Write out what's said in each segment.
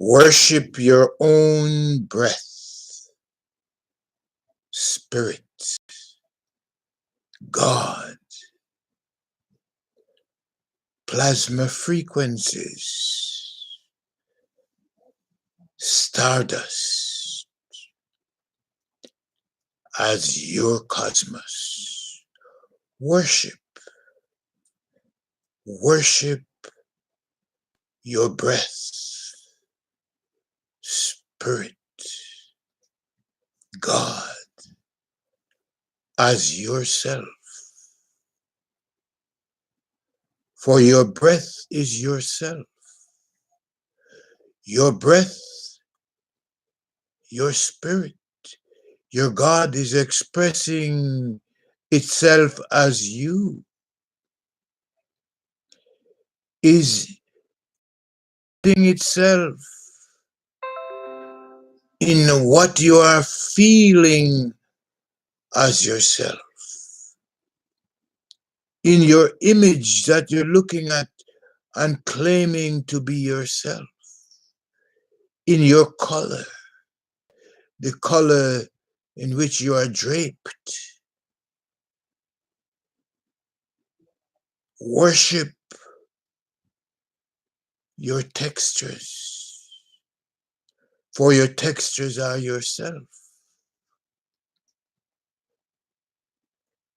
Worship your own breath, spirit, God, plasma frequencies, stardust as your cosmos. Worship, worship your breath, spirit, God, as yourself. For your breath is yourself. Your breath, your spirit, your God is expressing itself as you, is putting itself in what you are feeling as yourself, in your image that you're looking at and claiming to be yourself, in your color, the color in which you are draped. Worship your textures, for your textures are yourself,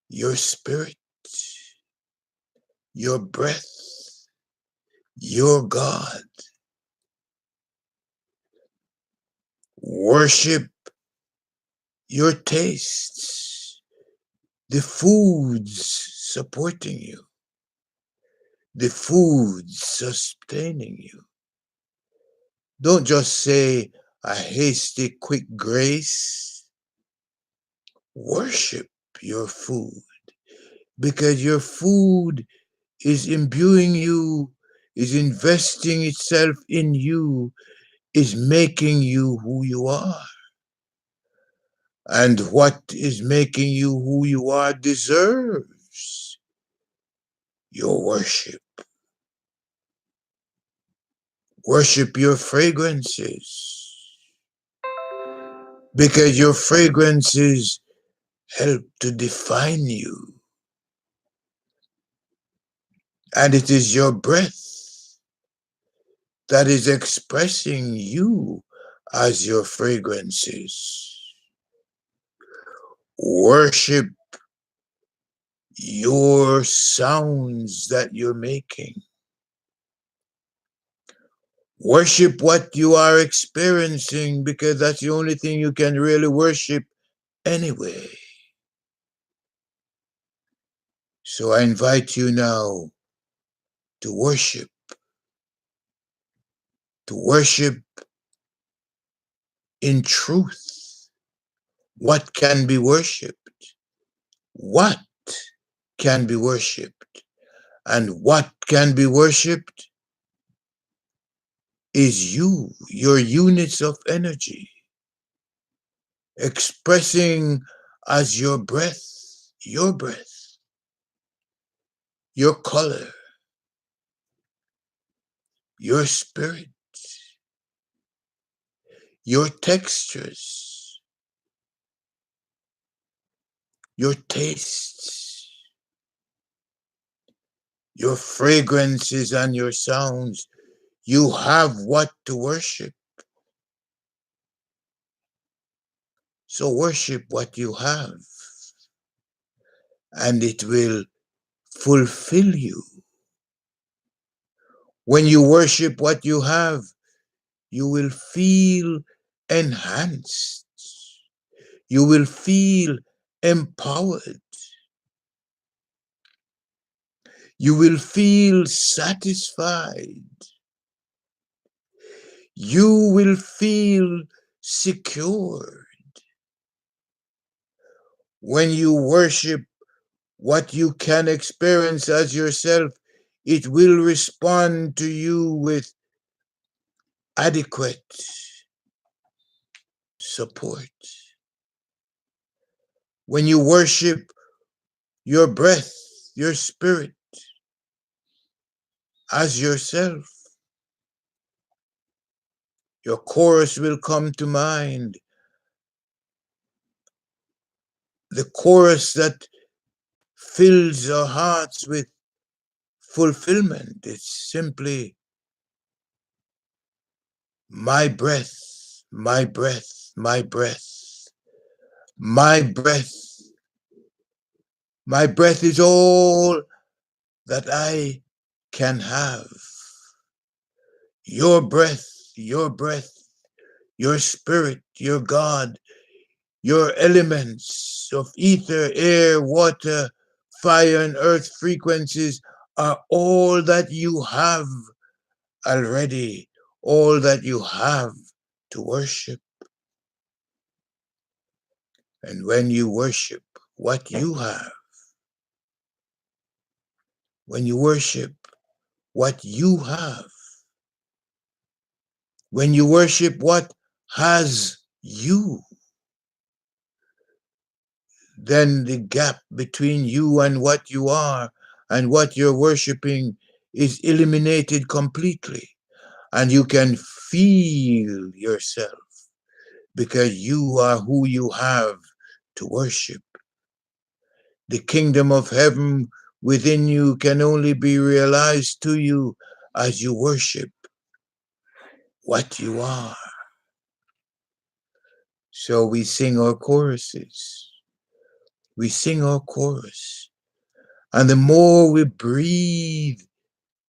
your spirit, your breath, your God. Worship your tastes, the foods supporting you, the foods sustaining you. Don't just say a hasty, quick grace. Worship your food, because your food is imbuing you, is investing itself in you, is making you who you are. And what is making you who you are deserves your worship. Worship your fragrances, because your fragrances help to define you. And it is your breath that is expressing you as your fragrances. Worship your sounds that you're making. Worship what you are experiencing, because that's the only thing you can really worship anyway. So I invite you now to worship in truth. What can be worshipped? What can be worshipped? And what can be worshipped is you, your units of energy, expressing as your breath, your color, your spirit, your textures, your tastes, your fragrances, and your sounds. You have what to worship. So worship what you have, and it will fulfill you. When you worship what you have, you will feel enhanced. You will feel empowered. You will feel satisfied. You will feel secure. When you worship what you can experience as yourself, it will respond to you with adequate support. When you worship your breath, your spirit as yourself, Your chorus will come to mind. The chorus that fills our hearts with fulfillment. It's simply my breath, my breath, my breath, my breath. My breath is all that I can have. Your breath, your breath, your spirit, your God, your elements of ether, air, water, fire, and earth frequencies are all that you have already, all that you have to worship. And when you worship what you have, when you worship what you have, when you worship what has you, then the gap between you and what you are and what you're worshiping is eliminated completely. And you can feel yourself because you are who you have to worship. The kingdom of heaven within you can only be realized to you as you worship what you are. So we sing our choruses. We sing our chorus. And the more we breathe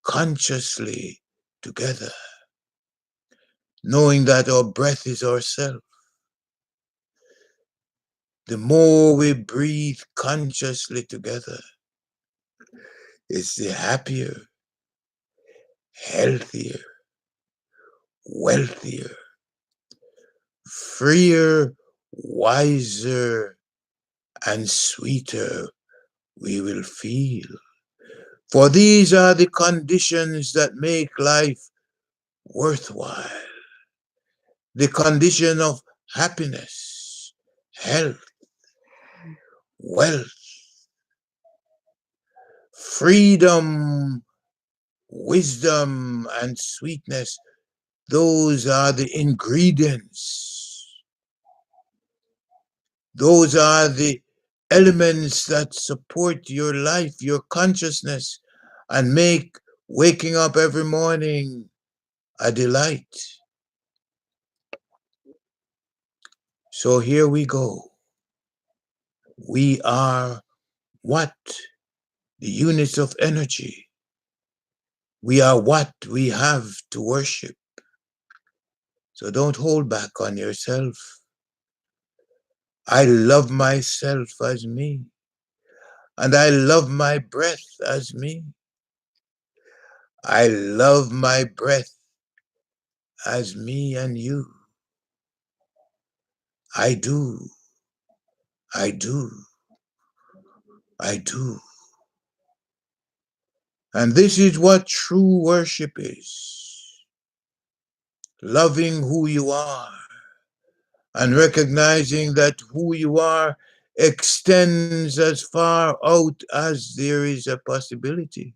consciously together, knowing that our breath is ourself, the more we breathe consciously together, it's the happier, healthier, wealthier, freer, wiser, and sweeter we will feel. For these are the conditions that make life worthwhile. The condition of happiness, health, wealth, freedom, wisdom, and sweetness. Those are the ingredients. Those are the elements that support your life, your consciousness, and make waking up every morning a delight. So here we go. We are what? The units of energy. We are what we have to worship. So don't hold back on yourself. I love myself as me, and I love my breath as me. I love my breath as me and you. I do, I do, I do. And this is what true worship is. Loving who you are and recognizing that who you are extends as far out as there is a possibility.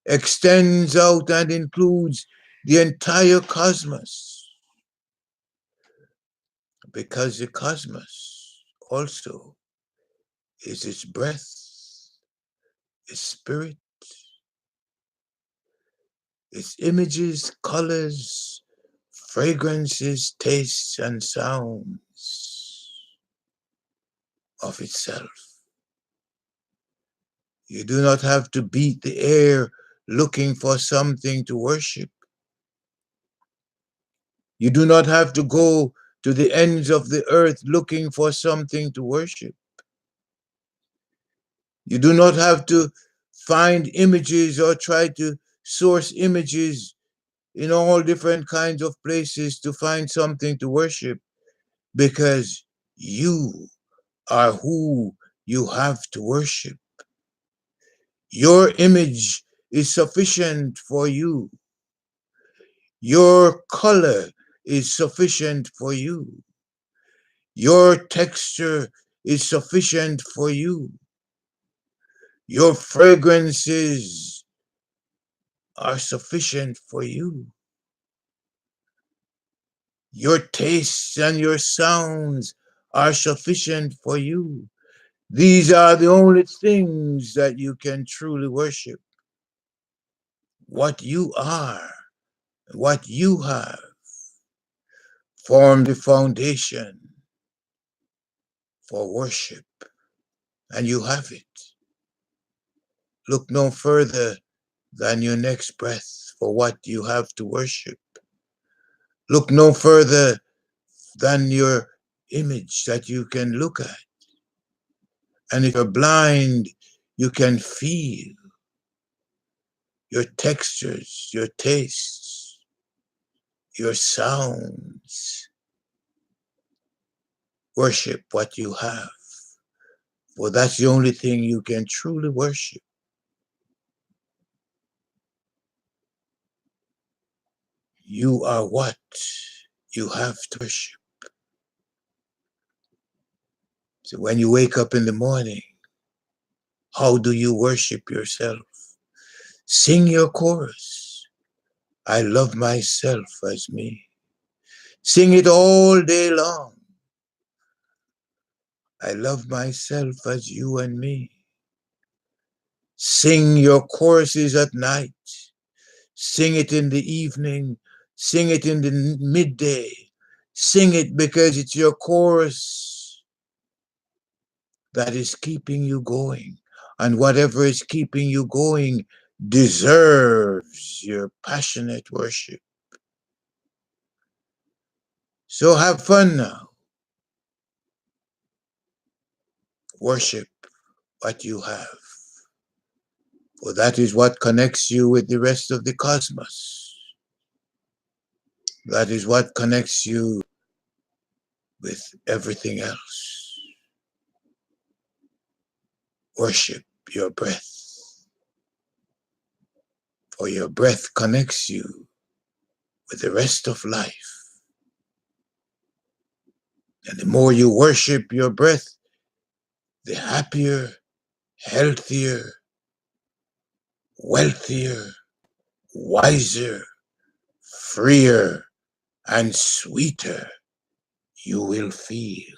Extends out and includes the entire cosmos, because the cosmos also is its breath, its spirit, its images, colors, fragrances, tastes, and sounds of itself. You do not have to beat the air looking for something to worship. You do not have to go to the ends of the earth looking for something to worship. You do not have to find images or try to source images in all different kinds of places to find something to worship, because you are who you have to worship. Your image is sufficient for you. Your color is sufficient for you. Your texture is sufficient for you. Your fragrances are sufficient for you. Your tastes and your sounds are sufficient for you. These are the only things that you can truly worship. What you are, what you have, form the foundation for worship, and you have it. Look no further than your next breath for what you have to worship. Look no further than your image that you can look at. And if you're blind, you can feel your textures, your tastes, your sounds. Worship what you have, for that's the only thing you can truly worship. You are what you have to worship. So when you wake up in the morning, how do you worship yourself? Sing your chorus. I love myself as me. Sing it all day long. I love myself as you and me. Sing your choruses at night. Sing it in the evening. Sing it in the midday. Sing it because it's your chorus that is keeping you going. And whatever is keeping you going deserves your passionate worship. So have fun now. Worship what you have. For that is what connects you with the rest of the cosmos. That is what connects you with everything else. Worship your breath. For your breath connects you with the rest of life. And the more you worship your breath, the happier, healthier, wealthier, wiser, freer, and sweeter you will feel.